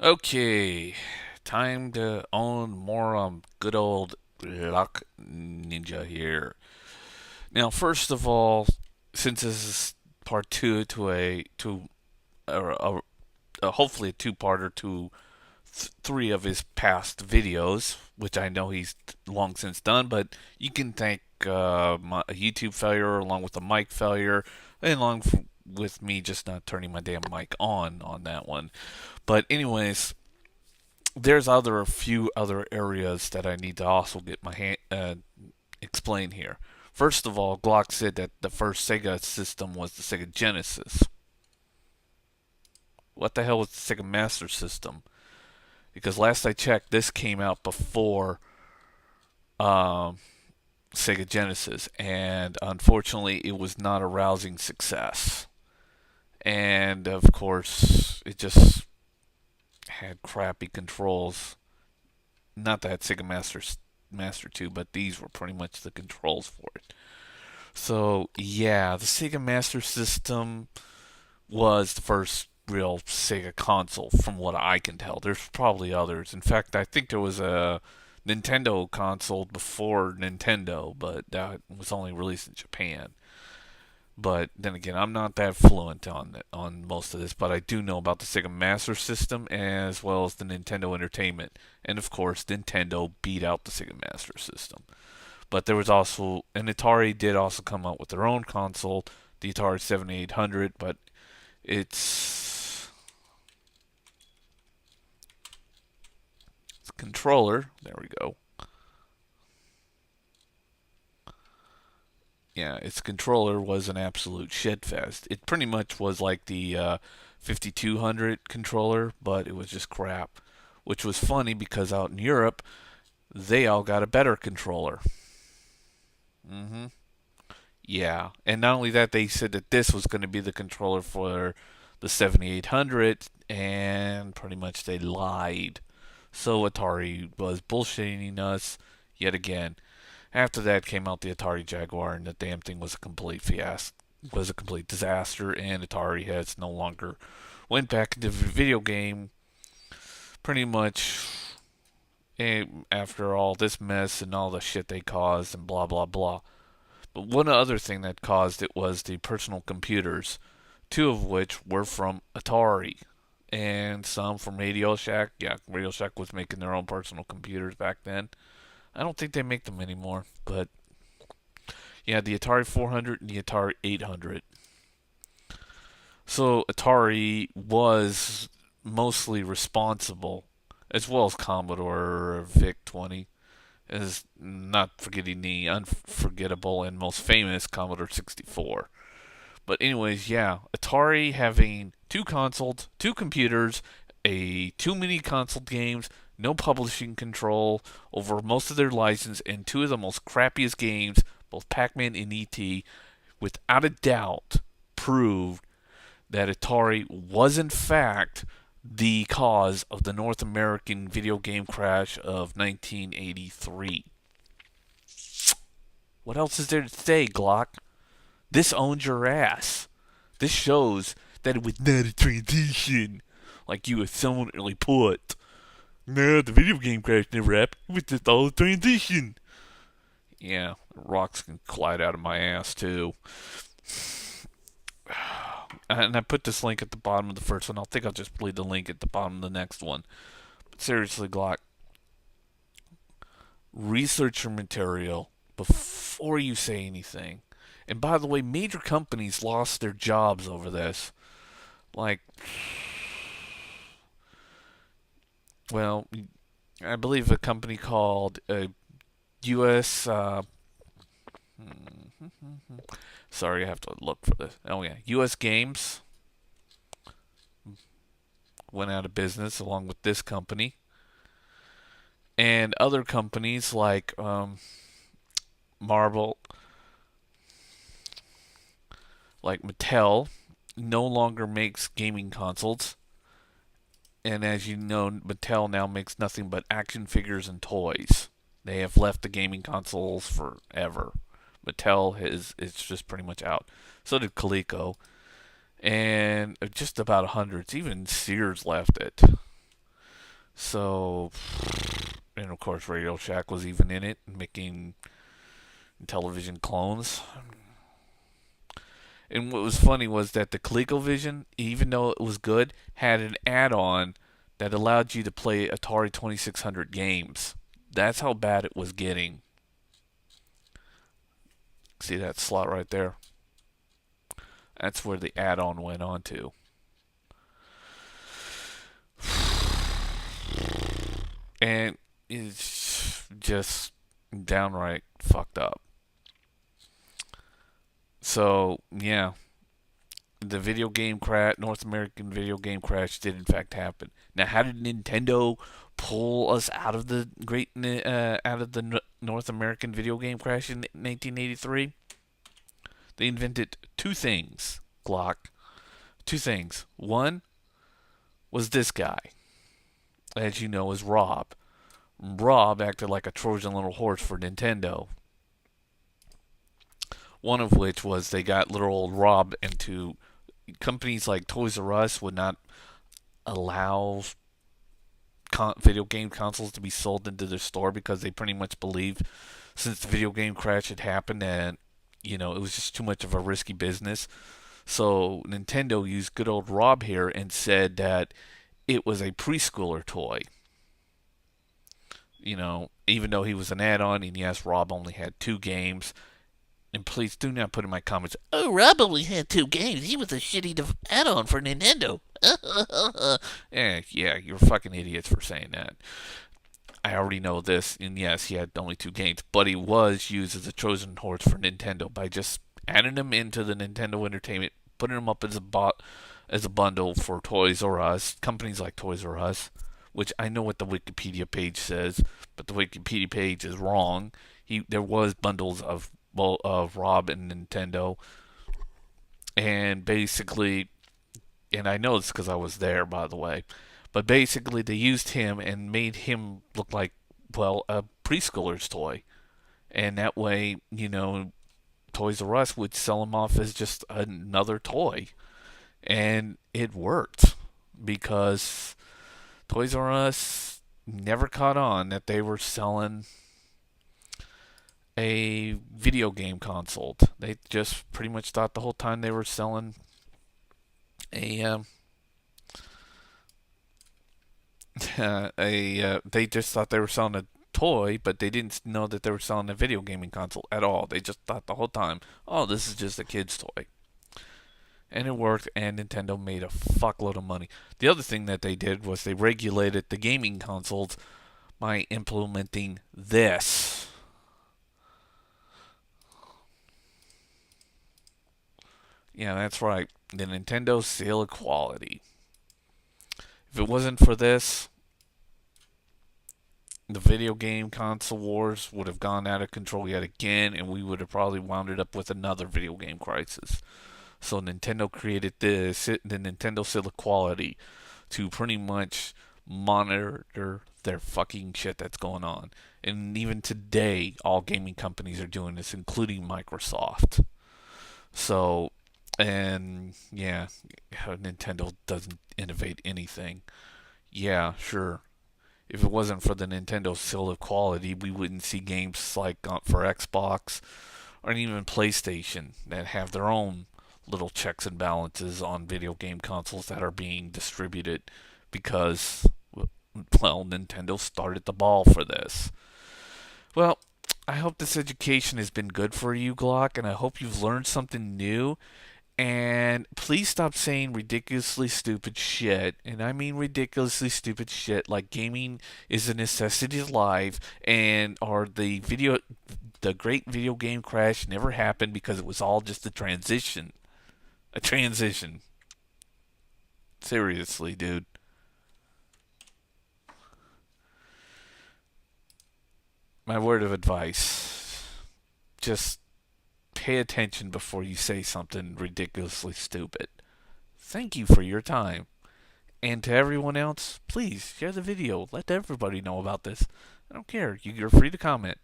Okay, time to own more good old GlockNinja here. Now, first of all, since this is part two to a hopefully a two-parter to three of his past videos, which I know he's long since done, but you can thank a YouTube failure along with a mic failure, and with me just not turning my damn mic on that one. But anyways, there's a few other areas that I need to also get my hand explain here. First of all, Glock said that the first Sega system was the Sega Genesis. What the hell was the Sega Master System? Because last I checked, this came out before um, Sega Genesis, and unfortunately, it was not a rousing success. And of course, it just had crappy controls. Not that Sega Master 2, but these were pretty much the controls for it. So, yeah, the Sega Master System was the first real Sega console, from what I can tell. There's probably others. In fact, I think there was a Nintendo console before Nintendo, but that was only released in Japan. But then again, I'm not that fluent on most of this, but I do know about the Sega Master System as well as the Nintendo Entertainment, and of course, Nintendo beat out the Sega Master System. But there was also, and Atari did also come out with their own console, the Atari 7800, but its controller, there we go. Yeah, its controller was an absolute shitfest. It pretty much was like the 5200 controller, but it was just crap. Which was funny because out in Europe, they all got a better controller. hmm Yeah, and not only that, they said that this was going to be the controller for the 7800, and pretty much they lied. So Atari was bullshitting us yet again. After that came out the Atari Jaguar, and the damn thing was a complete fiasco, was a complete disaster, and Atari has no longer went back into video game pretty much after all this mess and all the shit they caused and blah blah blah. But one other thing that caused it was the personal computers, two of which were from Atari and some from Radio Shack. Yeah, Radio Shack was making their own personal computers back then. I don't think they make them anymore, but yeah, the Atari 400 and the Atari 800. So Atari was mostly responsible, as well as Commodore VIC 20, as not forgetting the unforgettable and most famous Commodore 64. But anyways, yeah, Atari having two consoles, two computers, a too many console games, no publishing control over most of their license, and two of the most crappiest games, both Pac-Man and ET, without a doubt proved that Atari was in fact the cause of the North American video game crash of 1983. What else is there to say, Glock? This owns your ass. This shows that it was not a transition, like you assumedly put. No, the video game crash never happened. It was just all a transition. Yeah, rocks can collide out of my ass too. And I put this link at the bottom of the first one. I think I'll just leave the link at the bottom of the next one. But seriously, Glock, research your material before you say anything. And by the way, major companies lost their jobs over this. Like, well, I believe a company called U.S. Sorry, I have to look for this. Oh yeah, U.S. Games went out of business along with this company, and other companies like Marvel, like Mattel, no longer makes gaming consoles. And as you know, Mattel now makes nothing but action figures and toys. They have left the gaming consoles forever. Mattel is it's just pretty much out. So did Coleco, and just about hundreds. Even Sears left it. So, and of course, Radio Shack was even in it, making television clones. And what was funny was that the ColecoVision, even though it was good, had an add-on that allowed you to play Atari 2600 games. That's how bad it was getting. See that slot right there? That's where the add-on went on to. And it's just downright fucked up. So, yeah, the video game crash, North American video game crash did in fact happen. Now, how did Nintendo pull us out of the North American video game crash in 1983? They invented two things, Glock. Two things. One was this guy, as you know, is Rob. Rob acted like a Trojan little horse for Nintendo. One of which was they got little old Rob into companies like Toys R Us would not allow video game consoles to be sold into their store because they pretty much believed since the video game crash had happened that it was just too much of a risky business. So Nintendo used good old Rob here and said that it was a preschooler toy. Even though he was an add-on, and yes, Rob only had two games. And please do not put in my comments, oh, Rob only had two games. He was a shitty add-on for Nintendo. Yeah, you're fucking idiots for saying that. I already know this, and yes, he had only two games, but he was used as a Trojan horse for Nintendo by just adding him into the Nintendo Entertainment, putting him up as a bundle for Toys R Us, companies like Toys R Us, which I know what the Wikipedia page says, but the Wikipedia page is wrong. There was bundles of Rob and Nintendo, and basically, and I know this because I was there, by the way, but basically they used him and made him look like, well, a preschooler's toy, and that way, Toys R Us would sell him off as just another toy, and it worked because Toys R Us never caught on that they were selling a video game console. They just pretty much thought the whole time they were selling a they just thought they were selling a toy, but they didn't know that they were selling a video gaming console at all. They just thought the whole time, oh, this is just a kid's toy. And it worked, and Nintendo made a fuckload of money. The other thing that they did was they regulated the gaming consoles by implementing this. Yeah, that's right. The Nintendo seal of quality. If it wasn't for this, the video game console wars would have gone out of control yet again, and we would have probably wound it up with another video game crisis. So Nintendo created the Nintendo seal of quality to pretty much monitor their fucking shit that's going on. And even today, all gaming companies are doing this, including Microsoft. So, and yeah, Nintendo doesn't innovate anything. Yeah, sure. If it wasn't for the Nintendo seal of quality, we wouldn't see games like for Xbox or even PlayStation that have their own little checks and balances on video game consoles that are being distributed because, well, Nintendo started the ball for this. Well, I hope this education has been good for you, Glock, and I hope you've learned something new. And please stop saying ridiculously stupid shit. And I mean ridiculously stupid shit like gaming is a necessity of life and or the great video game crash never happened because it was all just a transition. A transition. Seriously, dude. My word of advice. Just pay attention before you say something ridiculously stupid. Thank you for your time. And to everyone else, please share the video. Let everybody know about this. I don't care. You're free to comment.